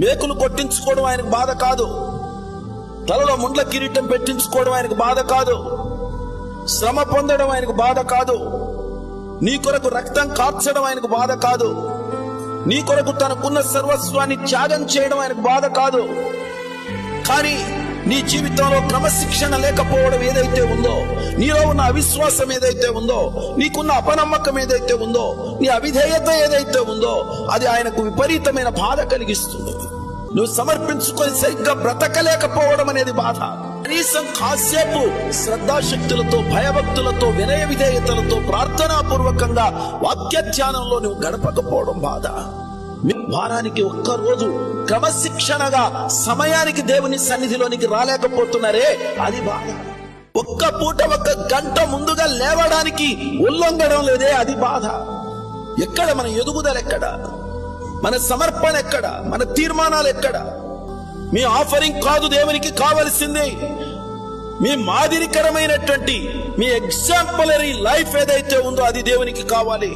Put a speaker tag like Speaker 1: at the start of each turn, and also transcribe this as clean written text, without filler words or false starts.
Speaker 1: మేకులు కొట్టించుకోవడం ఆయనకు బాధ కాదు. తలలో ముండ్ల కిరీటం పెట్టించుకోవడం ఆయనకు బాధ కాదు. శ్రమ పొందడం ఆయనకు బాధ కాదు. నీ కొరకు రక్తం కార్చడం ఆయనకు బాధ కాదు. నీ కొరకు తనకున్న సర్వస్వాన్ని త్యాగం చేయడం ఆయనకు బాధ కాదు. కానీ నీ జీవితంలో క్రమశిక్షణ లేకపోవడం ఏదైతే ఉందో, నీలో ఉన్న అవిశ్వాసం ఏదైతే ఉందో, నీకున్న అపనమ్మకం ఏదైతే ఉందో, నీ అవిధేయత ఏదైతే ఉందో, అది ఆయనకు విపరీతమైన బాధ కలిగిస్తుంది. నువ్వు సమర్పించుకొని సరిగ్గా బ్రతకలేకపోవడం అనేది బాధ. కనీసం కాసేపు శ్రద్ధాశక్తులతో, భయభక్తులతో, వినయ విధేయతలతో, ప్రార్థనాపూర్వకంగా వాక్య ధ్యానంలో నువ్వు గడపకపోవడం బాధ. వారానికి ఒక్కరోజు క్రమశిక్షణగా సమయానికి దేవుని సన్నిధిలోనికి రాలేకపోతున్నారే, అది బాధ. ఒక్క పూట 1 గంట ముందుగా లేవడానికి ఉల్లంఘడం లేదే, అది బాధ. ఎక్కడ మన ఎదుగుదల? ఎక్కడ మన సమర్పణ? ఎక్కడ మన తీర్మానాలు? ఎక్కడ? మీ ఆఫరింగ్ కాదు దేవునికి కావలసింది, మీ మాదిరికరమైనటువంటి, మీ ఎగ్జాంపులరీ లైఫ్ ఏదైతే ఉందో అది దేవునికి కావాలి.